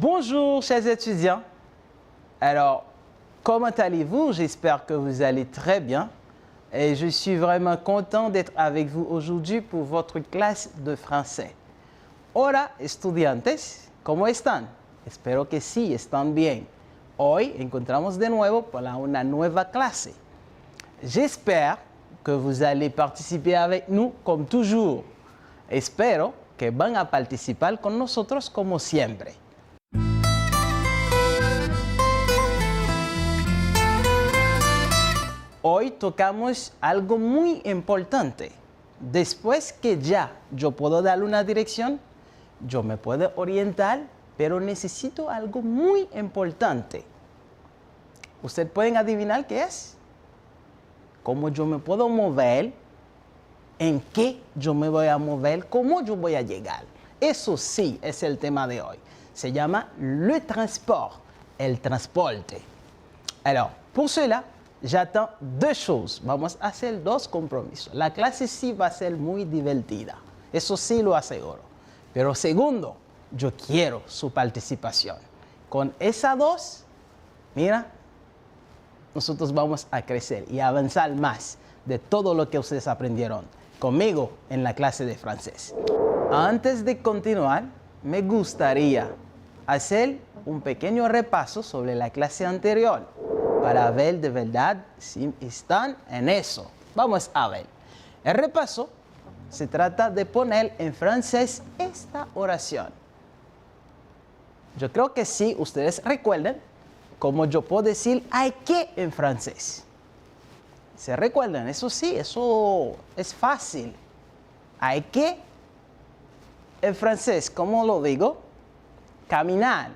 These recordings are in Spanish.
Bonjour, chers étudiants. Alors, comment allez-vous? J'espère que vous allez très bien. Et je suis vraiment content d'être avec vous aujourd'hui pour votre clase de français. Hola, estudiantes, ¿cómo están? Espero que sí, están bien. Hoy encontramos de nuevo para una nueva clase. J'espère que vous allez participer avec nous comme toujours. Espero que van a participar con nosotros como siempre. Hoy tocamos algo muy importante. Después que ya yo puedo dar una dirección, yo me puedo orientar, pero necesito algo muy importante. ¿Ustedes pueden adivinar qué es? ¿Cómo yo me puedo mover? ¿En qué yo me voy a mover? ¿Cómo yo voy a llegar? Eso sí es el tema de hoy. Se llama le transport, el transporte. Alors, pour cela, j'attends deux choses. Vamos a hacer dos compromisos. La clase sí va a ser muy divertida. Eso sí lo aseguro. Pero segundo, yo quiero su participación. Con esas dos, mira, nosotros vamos a crecer y a avanzar más de todo lo que ustedes aprendieron conmigo en la clase de francés. Antes de continuar, me gustaría hacer un pequeño repaso sobre la clase anterior para ver de verdad si están en eso. Vamos a ver. El repaso se trata de poner en francés esta oración. Yo creo que sí, ustedes recuerdan cómo yo puedo decir hay que en francés. ¿Se recuerdan? Eso sí, eso es fácil. Hay que en francés, ¿cómo lo digo? Caminar.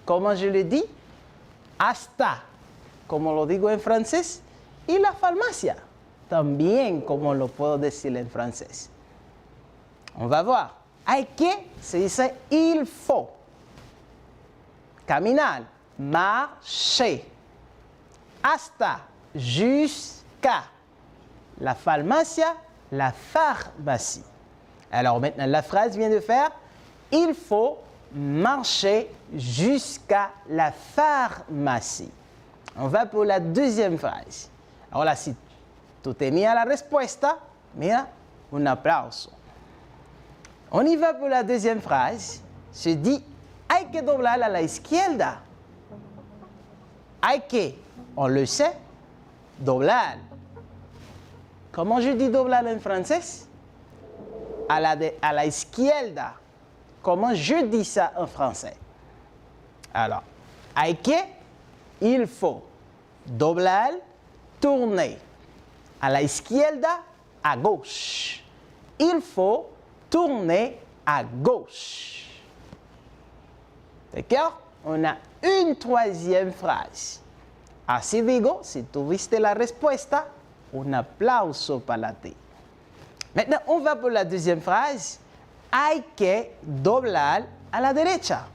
¿Cómo je le dis? Hasta. Como lo digo en francés, y la farmacia, también como lo puedo decir en francés. On va voir. Hay que, se dice il faut. Caminar, marcher. Hasta, jusqu'à. La farmacia, la pharmacie. Alors maintenant, la phrase vient de faire, il faut marcher jusqu'à la pharmacie. On va pour la deuxième phrase. Ahora, si tú tenías la respuesta, mira, un aplauso. On y va pour la deuxième phrase. Se dit, hay que doblar a la izquierda. Hay que, on le sait, doblar. Comment je dis doblar en français? À la izquierda. Comment je dis ça en français? Alors, hay que, il faut doblar, tourner. À la izquierda, à gauche. Il faut tourner à gauche. D'accord? On a une troisième phrase. Así digo, si tuviste la respuesta, un aplauso para ti. Maintenant, on va pour la deuxième phrase. Hay que doblar a la derecha.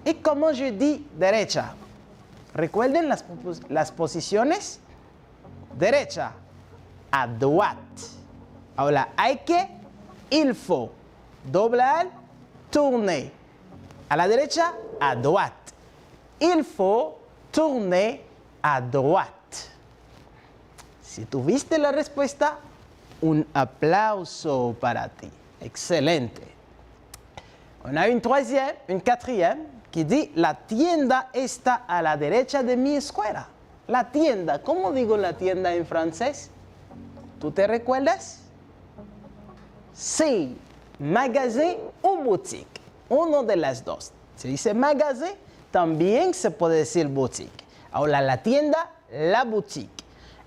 ¿Y cómo je dis derecha? Recuerden las posiciones. Derecha, à droite. Ahora, hay que, il faut. Doblar, tourner. A la derecha, à droite. Il faut tourner à droite. Si tuviste la respuesta, un aplauso para ti. Excelente. On a une quatrième, qui dit la tienda está a la derecha de mi escuela. La tienda, ¿cómo digo la tienda en francés? ¿Tú te recuerdas? Sí, magasin o boutique. Uno de las dos. Se dice magasin, también se puede decir boutique. Ahora la tienda, la boutique.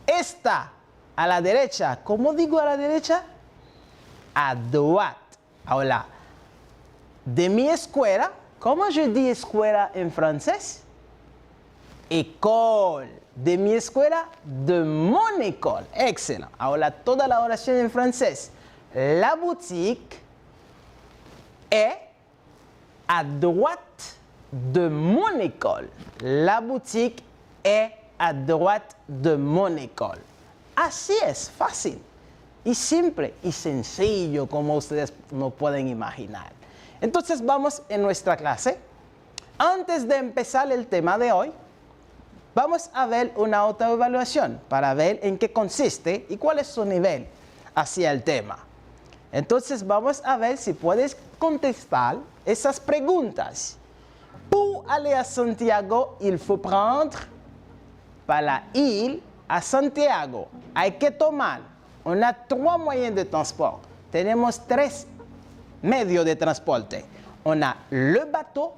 Está a la derecha, ¿cómo digo a la derecha? À droite. Ahora, de mi escuela, ¿cómo je dis escuela en francés? École. De mi escuela, de mon école. Excellent. Ahora toda la oración en francés. La boutique est à droite de mon école. La boutique est à droite de mon école. Así es, fácil y simple y sencillo como ustedes no pueden imaginar. Entonces vamos en nuestra clase Antes de empezar el tema de hoy, vamos a ver una autoevaluación para ver en qué consiste y cuál es su nivel hacia el tema. Entonces vamos a ver si puedes contestar esas preguntas. Pour aller à Santiago, il faut prendre. Para ir a Santiago, hay que tomar. On a 3 moyens de transport. Tenemos 3 medios de transporte. On a le bateau,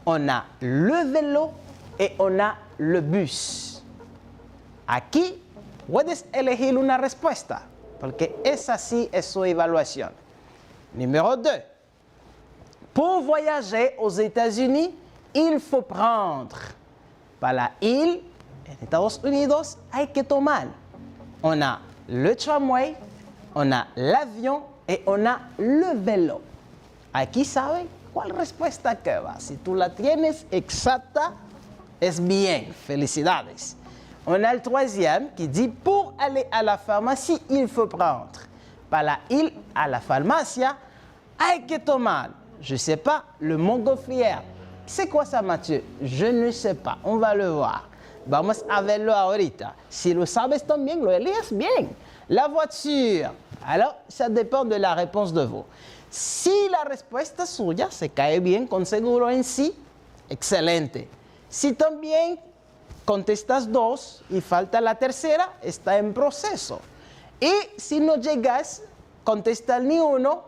on a le vélo et on a le bus. Aquí puedes elegir una respuesta, porque esa sí es su evaluación. Numéro 2. Pour voyager aux États-Unis, il faut prendre. Para ir en Estados Unidos hay que tomar. On a le tramway, on a l'avion et on a le vélo. Aquí saben cuál respuesta que va. Si tú la tienes exacta, es bien. Felicidades. On a le troisième qui dit pour aller à la pharmacie, il faut prendre. Para ir a la farmacia, hay que tomar. Je ne sais pas, le montgolfière. C'est quoi ça, Mathieu? Je ne sais pas. On va le voir. Vamos a verlo ahorita. Si lo sabes también, lo eliges bien. La voiture. Alors, ça dépend de la réponse de vous. Si la respuesta suya se cae bien con seguro en sí, excelente. Si también contestas 2 y falta la tercera, está en proceso. Y si no llegas a contestar ni uno,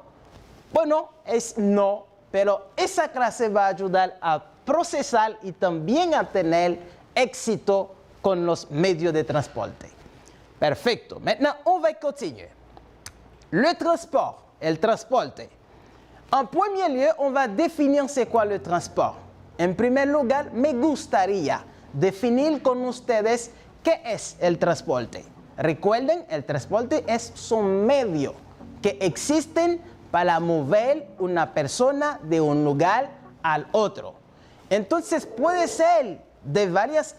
bueno, es no, pero esa clase va a ayudar a procesar y también a tener éxito con los medios de transporte. Perfecto. Maintenant, on va continuer. Le transport, el transporte. En premier lieu, on va définir c'est quoi le transport. En primer lugar, me gustaría definir con ustedes qué es el transporte. Recuerden, el transporte es un medio que existen para mover una persona de un lugar al otro. Entonces puede ser de varios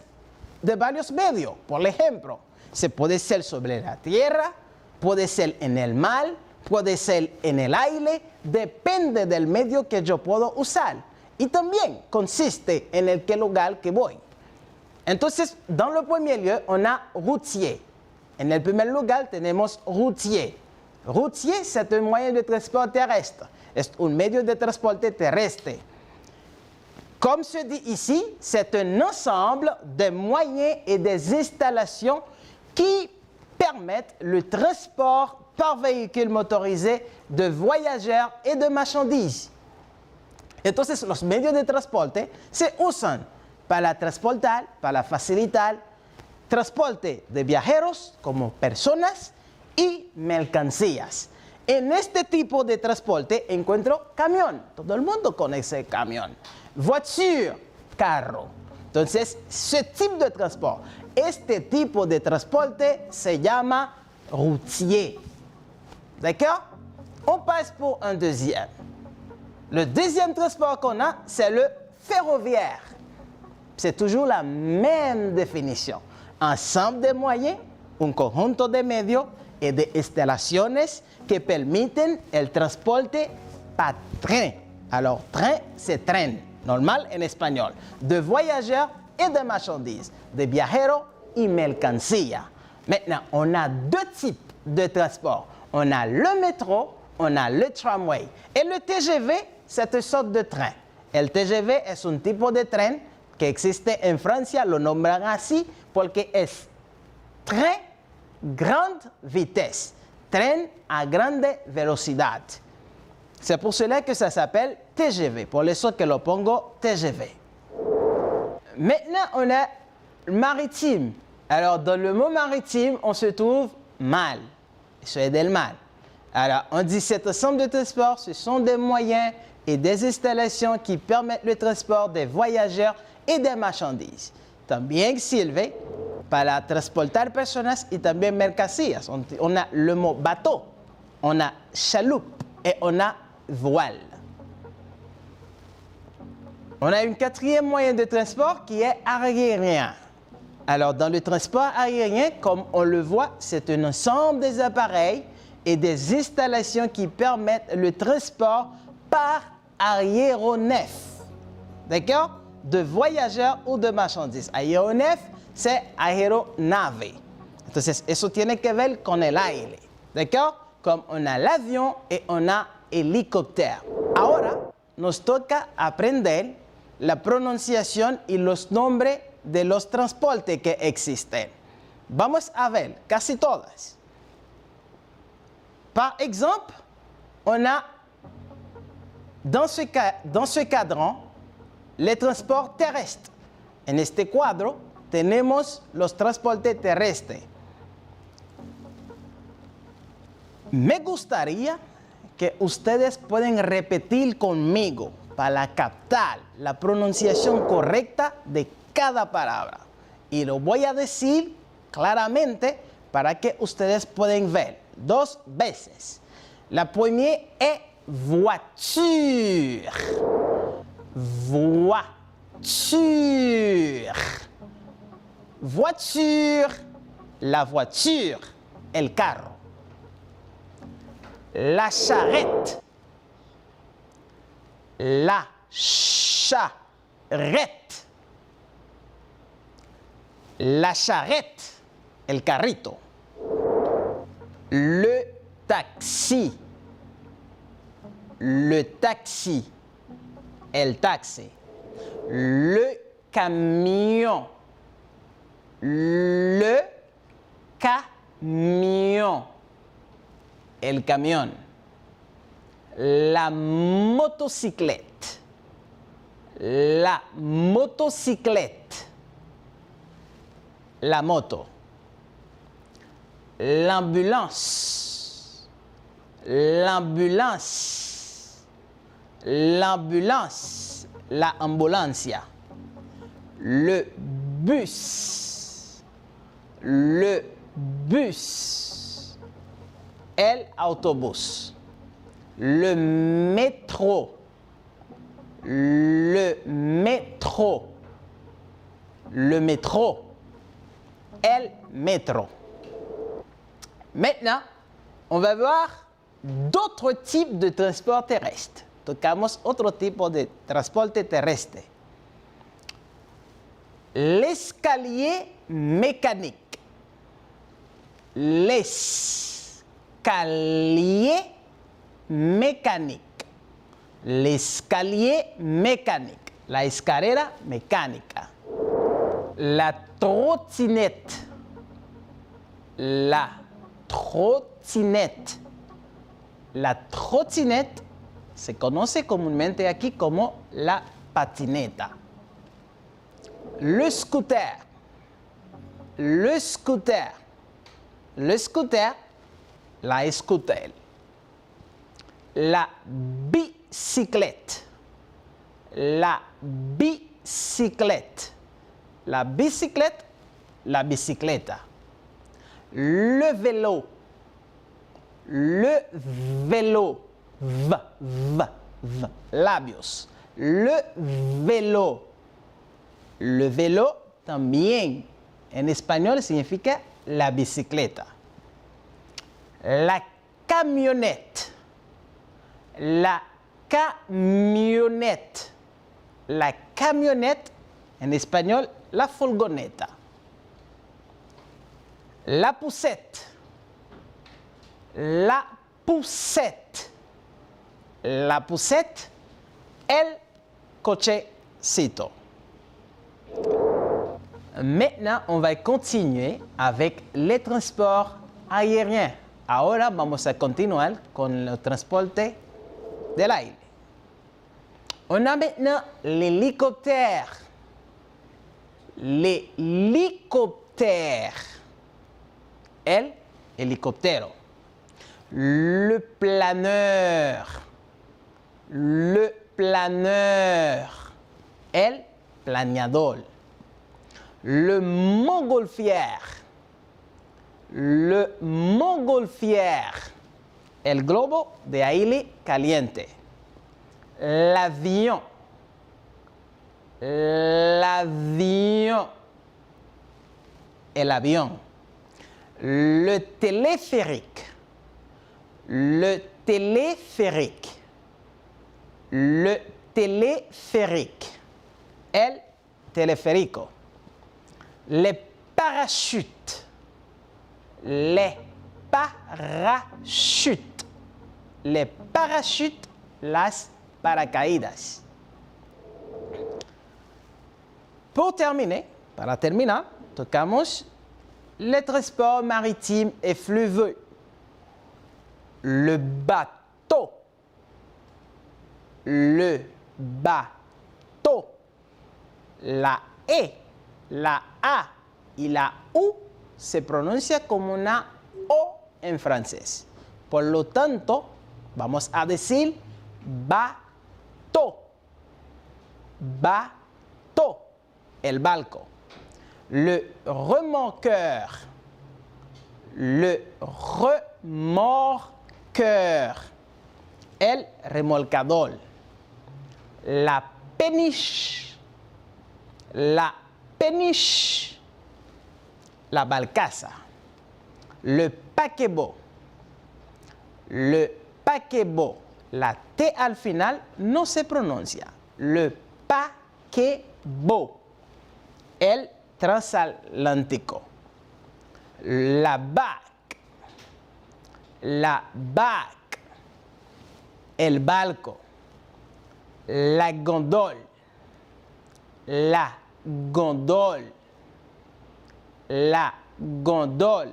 medios. Por ejemplo, se puede ser sobre la tierra, puede ser en el mar, puede ser en el aire, depende del medio que yo puedo usar. Y también consiste en el qué lugar que voy. Entonces, dans le premier lieu, on a routier. En el primer lugar tenemos routier. Routier, c'est un moyen de transport terrestre. Es un medio de transporte terrestre. Comme se dit ici, c'est un ensemble de moyens et des installations qui permettent le transport par véhicule motorisé de voyageurs et de marchandises. Entonces, los medios de transporte se usan para transportar, para facilitar transporte de viajeros como personas y mercancías. En este tipo de transporte encuentro camión. Todo el mundo conoce el camión. Voiture, carro. Entonces, ce type de transport, este tipo de transporte se llama routier. D'accord? On passe pour un deuxième. Le deuxième transport qu'on a, c'est le ferroviaire. C'est toujours la même définition. Ensemble de moyens, un conjunto de medios y de instalaciones que permiten el transporte par train. Alors, train, c'est train, normal en espagnol. De voyageurs et de marchandises, de viajeros y mercancía. Maintenant, on a 2 types de transport. On a le métro, on a le tramway. Et le TGV, c'est une sorte de train. El TGV es un tipo de tren que existe en Francia, lo nombran así porque es tren grande vitesse, tren à grande velocidad. C'est pour cela que ça s'appelle TGV, por eso que lo pongo TGV. Maintenant, on a maritime. Alors, dans le mot maritime, on se trouve mal. Eso es del mar. Alors, on dit cet ensemble de transports, ce sont des moyens et des installations qui permettent le transport des voyageurs y de marchandises. También sirve para transportar personas y también mercancías. On a le mot bateau, on a chaloupe et on a voile. On a un 4e moyen de transport qui est aérien. Alors, dans le transport aérien, comme on le voit, c'est un ensemble des appareils et des installations qui permettent le transport par aéronef. d'accord? De voyageurs ou de marchandises. Aeronef, c'est aeronave. Entonces, eso tiene que ver con el aire, d'accord? Como on a l'avión y on a helicóptero. Ahora nos toca aprender la pronunciación y los nombres de los transportes que existen. Vamos a ver casi todas. Par exemple, on a dans ce cadran les transports terrestres. En este cuadro tenemos los transportes terrestres. Me gustaría que ustedes pueden repetir conmigo para captar la pronunciación correcta de cada palabra. Y lo voy a decir claramente para que ustedes puedan ver 2 veces. La première est voiture. Voiture. Voiture. La voiture. El carro. La charrette. La charrette. La charrette. El carrito. Le taxi. Le taxi. El taxi. Le camion. Le camion. El camión. La motociclette. La motociclette. La moto. L'ambulance. L'ambulance. L'ambulance. La ambulancia. Le bus. Le bus. El autobús. Le métro. Le métro. Le métro. El métro. Maintenant, on va voir d'autres types de transport terrestre. Tocamos otro tipo de transporte terrestre. L'escalier mécanique. L'escalier mécanique. L'escalier mécanique. La escalera mecánica. La trottinette. La trottinette. La trottinette se conoce comúnmente aquí como la patineta. Le scooter. Le scooter. Le scooter. La scooter. La bicyclette. La bicyclette. La bicyclette. La bicicleta. Le vélo. Le vélo. Labios. Le vélo. Le vélo también en español significa la bicicleta. La camionette. La camionette. La camionette en español la furgoneta. La poussette. La poussette. La poussette. El cochecito. Maintenant, on va continuer avec les transports aériens. Ahora vamos a continuar con el transporte del aire. On a maintenant l'hélicoptère. L'hélicoptère. El helicóptero. Le planeur. Le planeur. El planeador. Le montgolfière. Le montgolfière. El globo de aire caliente. L'avion. L'avion. El avión. Le téléphérique. Le téléphérique. Le téléphérique. el teleférico. Les parachutes. Les parachutes. Les parachutes, las paracaídas. Para terminar, tocamos les transports maritimes et fluveux. Le bateau. Le bateau. La E, la A y la U se pronuncia como una O en francés. Por lo tanto, vamos a decir bateau. Bateau, el barco. Le remorqueur. Le remorqueur. El remolcador. La péniche. La péniche. La barcaza. Le paquebot. Le paquebot. La T al final no se pronuncia. Le paquebot. El transatlántico. La barque. La barque. El barco. La gondole. La gondole. La gondole.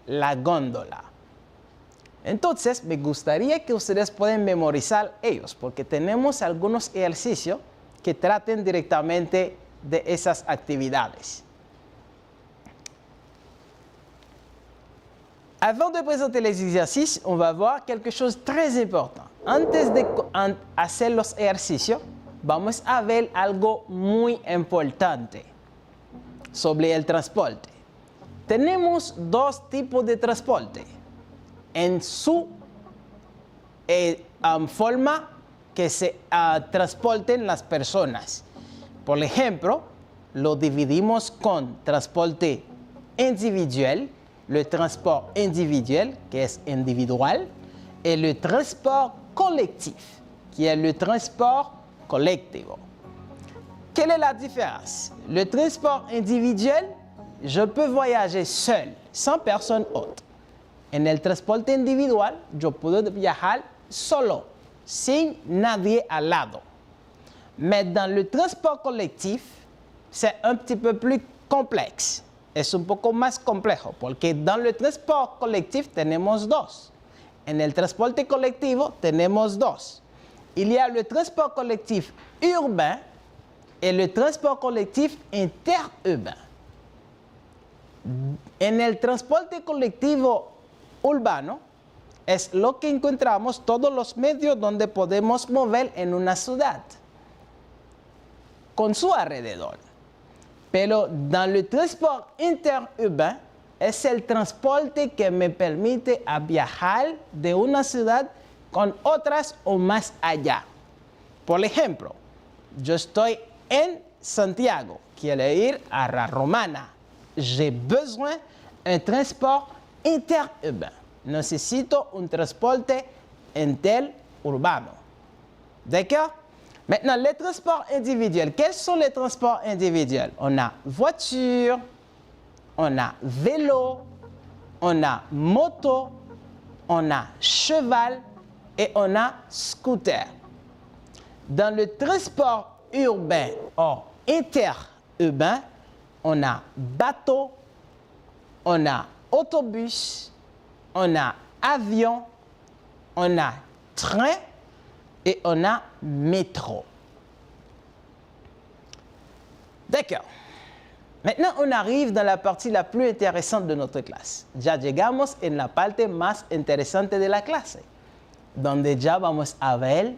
La góndola. Entonces, me gustaría que ustedes puedan memorizar ellos, porque tenemos algunos ejercicios que traten directamente de esas actividades. Avant de présenter les exercices, on va voir quelque chose de très important. Antes de hacer los ejercicios, vamos a ver algo muy importante sobre el transporte. Tenemos dos tipos de transporte en su forma que se transporten las personas. Por ejemplo, lo dividimos con transporte individual, le transport individuel, qui est individual, et le transport collectif, qui est le transport collectivo. Quelle est la différence? Le transport individuel, je peux voyager seul, sans personne autre. En el transporte individual, yo puedo viajar solo, sin nadie al lado. Mais dans le transport collectif, c'est un petit peu plus complexe. Es un poco más complejo, porque dans le transport collectif tenemos dos. En el transporte colectivo tenemos dos. Il y a le transport collectif urbain et le transport collectif interurbain. En el transporte colectivo urbano es lo que encontramos todos los medios donde podemos mover en una ciudad, con su alrededor. Pero dans le transport interurbain es el transporte que me permite a viajar de una ciudad con otras o más allá. Por ejemplo, yo estoy en Santiago, quiero ir a la Romana. J'ai besoin d'un transport interurbain. Necesito un transporte interurbano. D'accord? Maintenant, les transports individuels. Quels sont les transports individuels? On a voiture, on a vélo, on a moto, on a cheval et on a scooter. Dans le transport urbain ou interurbain, on a bateau, on a autobus, on a avion, on a train et on a métro. D'accord. Maintenant, on arrive dans la partie la plus intéressante de notre clase. Ya llegamos en la parte más interesante de la clase, donde ya vamos a ver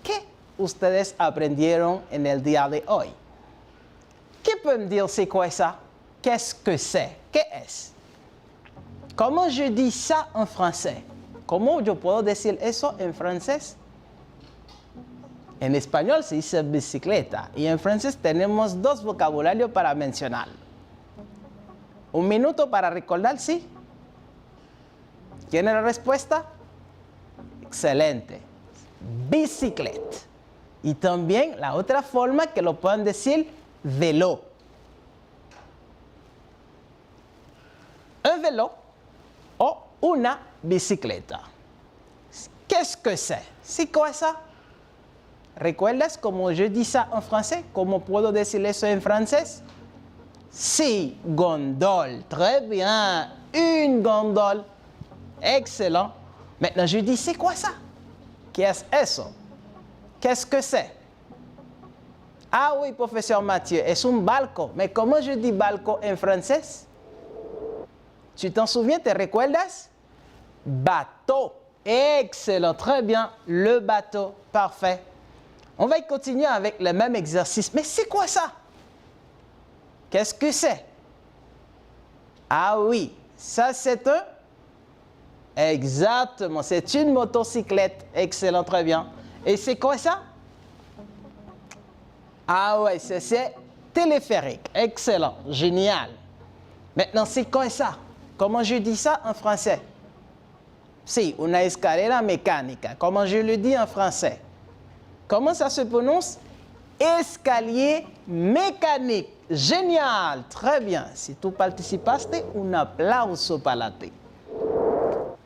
qué ustedes aprendieron en el día de hoy. ¿Qué pueden dire c'est quoi ça? Qu'est-ce que c'est? ¿Qué es? Comment je dis ça en français? ¿Cómo yo puedo decir eso en francés? En español se dice bicicleta y en francés tenemos dos vocabularios para mencionar. Un minuto para recordar, ¿sí? ¿Tiene la respuesta? Excelente. Bicicleta. Y también la otra forma que lo pueden decir, vélo. Un vélo o una bicicleta. Qu'est-ce que c'est? C'est quoi ça? ¿Recuerdas cómo yo dis ça en français? ¿Cómo puedo decir eso en francés? Sí, gondole. Très bien. Une gondole. Excellent. Maintenant, je dis, c'est quoi ça? Qu'est-ce eso? Qu'est-ce que c'est? Ah oui, professeur Mathieu, es un barco. Mais comment je dis barco en français? Tu t'en souviens, te recuerdas? Bateau. Excellent, très bien. Le bateau, parfait. On va continuer avec le même exercice. Mais c'est quoi ça? Qu'est-ce que c'est? Ah oui, ça c'est un... Exactement, c'est une motocyclette. Excellent, très bien. Et c'est quoi ça? Ah ouais, c'est téléphérique. Excellent, génial. Maintenant, c'est quoi ça? Comment je dis ça en français? Si, una escalera mecánica. Comment je le dis en français? Comment ça se prononce? Escalier mécanique. Génial, très bien. Si tú participaste, un aplauso para ti.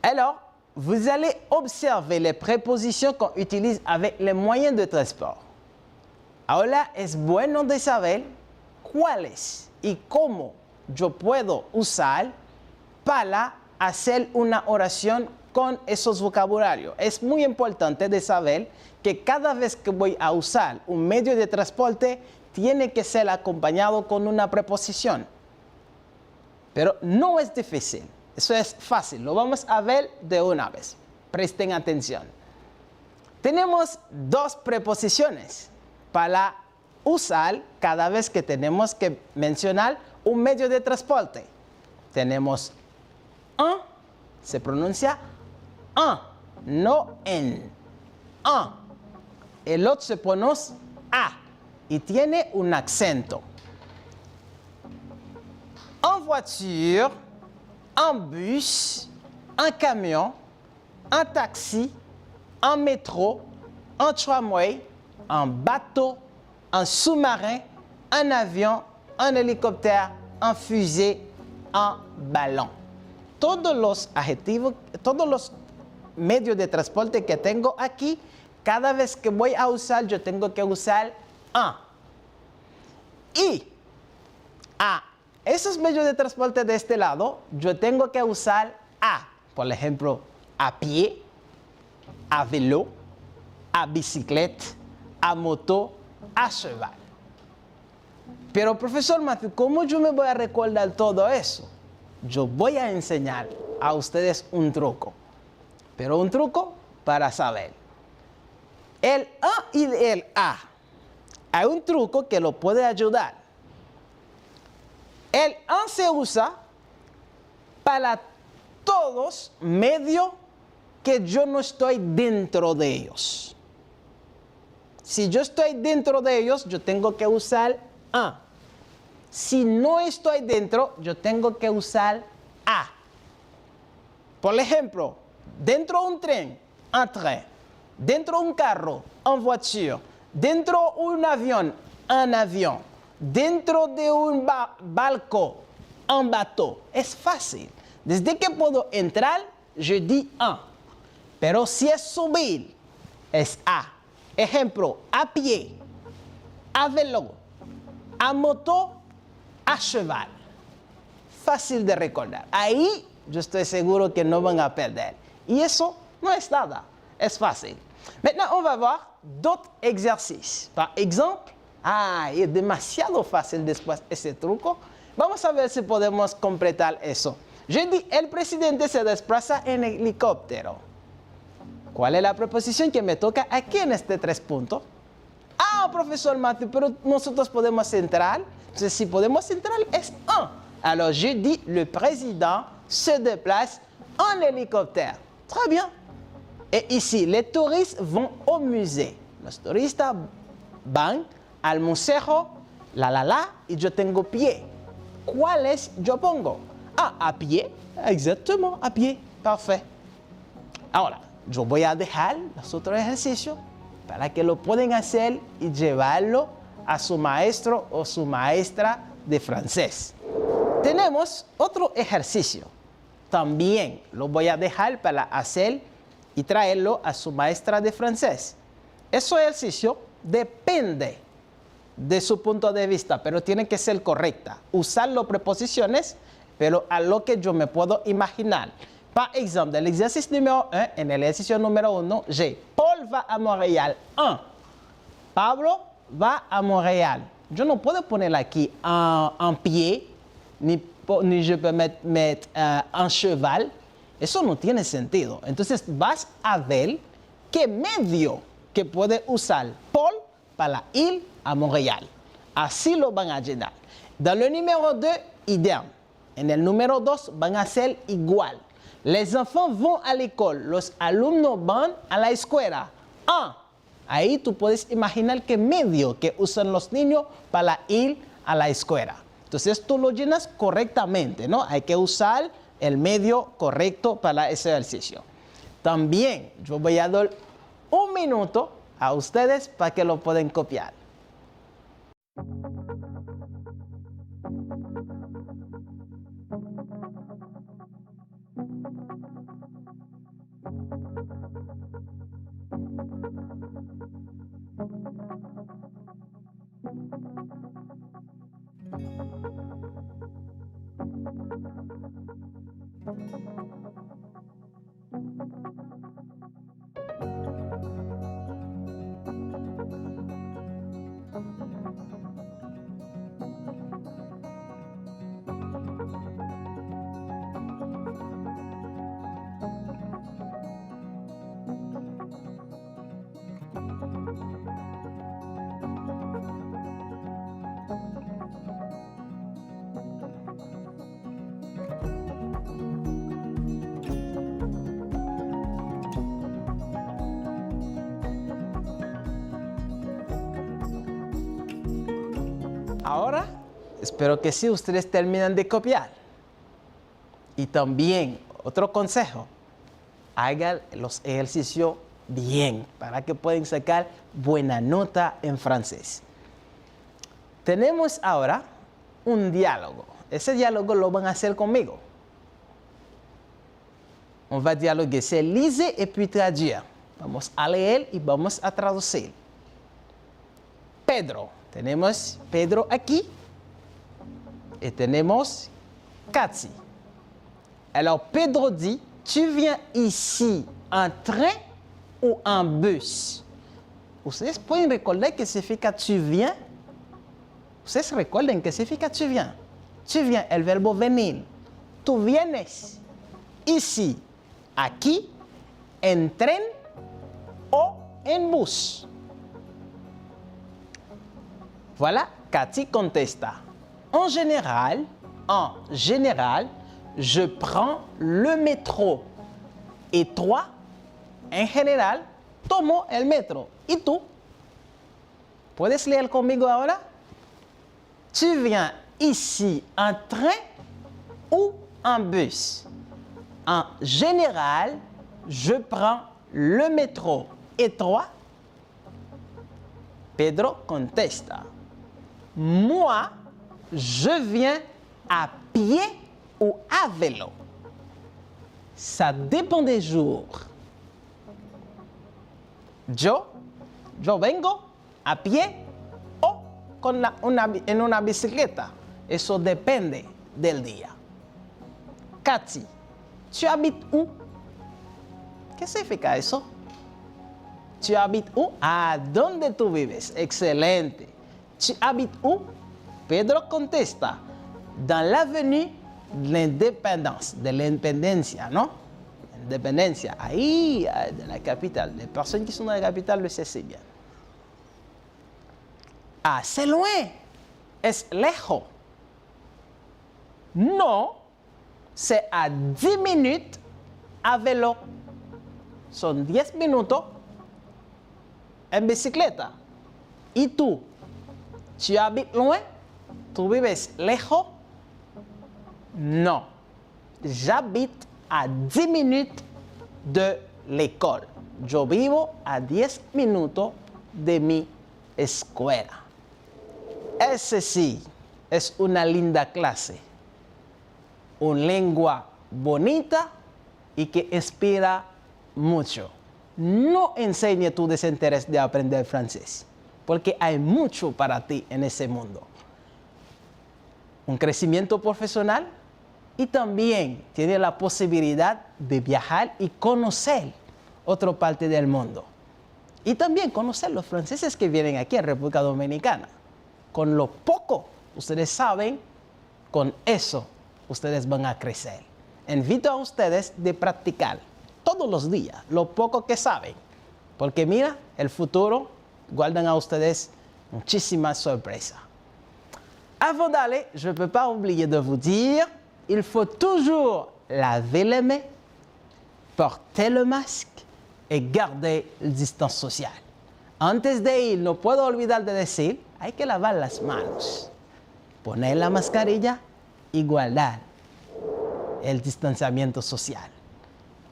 Alors, vous allez observer les prépositions qu'on utilise avec les moyens de transport. Ahora es bueno de saber cuáles y cómo yo puedo usar para hacer una oración con esos vocabularios. Es muy importante de saber que cada vez que voy a usar un medio de transporte, tiene que ser acompañado con una preposición. Pero no es difícil. Eso es fácil, lo vamos a ver de una vez. Presten atención. Tenemos dos preposiciones para usar cada vez que tenemos que mencionar un medio de transporte. Tenemos un, se pronuncia un, no en. Un. El otro se pronuncia a y tiene un acento. En voiture, un bus, un camion, un taxi, un métro, un tramway, un bateau, un sous-marin, un avion, un hélicoptère, un fusée, un ballon. Todos los adjetivos, todos los medios de transporte que tengo aquí, cada vez que voy a usar, yo tengo que usar un. Y a esos medios de transporte de este lado, yo tengo que usar a. Por ejemplo, a pie, a vélo, a bicicleta, a moto, a cheval. Pero, profesor Matthew, ¿cómo yo me voy a recordar todo eso? Yo voy a enseñar a ustedes un truco. Pero un truco para saber. El a y el a. Hay un truco que lo puede ayudar. El a se usa para todos medios que yo no estoy dentro de ellos. Si yo estoy dentro de ellos, yo tengo que usar a. Si no estoy dentro, yo tengo que usar a. Por ejemplo, dentro de un tren, un tren. Dentro de un carro, una voiture. Dentro de un avión. Dentro de un barco, un bateau. Es fácil. Desde que puedo entrar, je dis un. Pero si es subir, es a. Ejemplo, a pie, a vélo, a moto, a cheval. Fácil de recordar. Ahí yo estoy seguro que no van a perder. Y eso no es nada. Es fácil. Maintenant, on va voir d'autres exercices. Par exemple, es demasiado fácil después ese truco. Vamos a ver si podemos completar eso. Je dis, el presidente se desplaza en helicóptero. ¿Cuál es la preposición que me toca aquí en este 3 puntos? Ah, profesor Matthew, pero nosotros podemos entrar. Entonces, si podemos entrar, es un. Alors, je dis, le président se déplace en hélicoptère. Très bien. Et ici, les touristes vont au musée. Los turistas van al museo, y yo tengo pie. ¿Cuáles yo pongo? Ah, a pie. Exactement, a pie. Parfait. Ahora, yo voy a dejar los otros ejercicios para que lo puedan hacer y llevarlo a su maestro o su maestra de francés. Tenemos otro ejercicio. También lo voy a dejar para hacer y traerlo a su maestra de francés. Ese ejercicio depende de su punto de vista, pero tiene que ser correcta. Usar las preposiciones, pero a lo que yo me puedo imaginar. Par exemple, dans l'exercice numéro 1, en el ejercicio número 1, j'ai Paul va a Montréal 1. Pablo va a Montréal. Yo no puedo poner aquí un pie, ni je peux mettre un cheval. Eso no tiene sentido. Entonces vas a ver qué medio que puede usar Paul para ir a Montréal. Así lo van a llenar. Dans le numéro 2, idem. En el número 2 van a ser igual. Les enfants vont à l'école. Los alumnos van a la escuela. Ahí tú puedes imaginar qué medio que usan los niños para ir a la escuela. Entonces tú lo llenas correctamente, ¿no? Hay que usar el medio correcto para ese ejercicio. También yo voy a dar un minuto a ustedes para que lo puedan copiar. Ahora, espero que sí ustedes terminan de copiar. Y también, otro consejo, hagan los ejercicios bien para que puedan sacar buena nota en francés. Tenemos ahora un diálogo. Ese diálogo lo van a hacer conmigo. On va dialoguer, c'est lire et puis traduire. Vamos a leer y vamos a traducir. Pedro. Tenemos Pedro aquí y tenemos Cathy. Alors Pedro dit, tu viens ici en train ou en bus? Ustedes pueden recordar qué significa tu viens. Ustedes recuerden qué significa tu viens. Tu viens, el verbo venir. Tú vienes ici, aquí, en tren o en bus. Voilà, Cathy contesta. En général, je prends le métro. Et toi, en général, tomo el metro. ¿Y tú? ¿Puedes leer conmigo ahora? Tu viens ici en train ou en bus? En général, je prends le métro. Et toi? Pedro contesta. Moi, je viens à pied ou à vélo. Ça dépend des jours. Yo vengo a pie o en una bicicleta. Eso depende del día. Cathy, tu habites où? ¿Qué significa eso? Tu habites où? Ah, ¿dónde tú vives? Excelente. Tu habites où? Pedro contesta. Dans l'avenue de l'independencia, ¿no? Independencia, ahí, de la capitale. Les personnes qui sont dans la capitale le savent bien. Ah, c'est loin. Es lejos. No, c'est à 10 minutes à vélo. Son 10 minutos en bicicleta. ¿Y tú? ¿Tu habites loin? ¿Tú vives lejos? No. J'habite à 10 minutes de l'école. yo vivo a 10 minutos de mi escuela. Ese sí es una linda clase. Una lengua bonita y que inspira mucho. No enseñe tu desinterés de aprender francés, porque hay mucho para ti en ese mundo. Un crecimiento profesional y también tiene la posibilidad de viajar y conocer otra parte del mundo. Y también conocer los franceses que vienen aquí en República Dominicana. Con lo poco ustedes saben, con eso ustedes van a crecer. Invito a ustedes de practicar todos los días lo poco que saben, porque mira, el futuro guardan a ustedes muchísimas sorpresas. Avant d'aller, je ne peux pas oublier de vous dire, il faut toujours laver les mains, porter le masque et garder la distance sociale. Antes de ir, no puedo olvidar de decir, hay que lavar las manos, poner la mascarilla y guardar el distanciamiento social.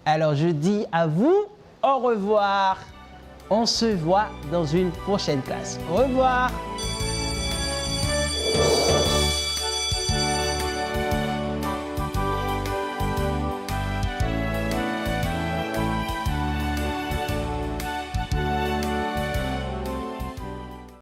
Alors je dis à vous au revoir. On se voit dans une prochaine classe. Au revoir.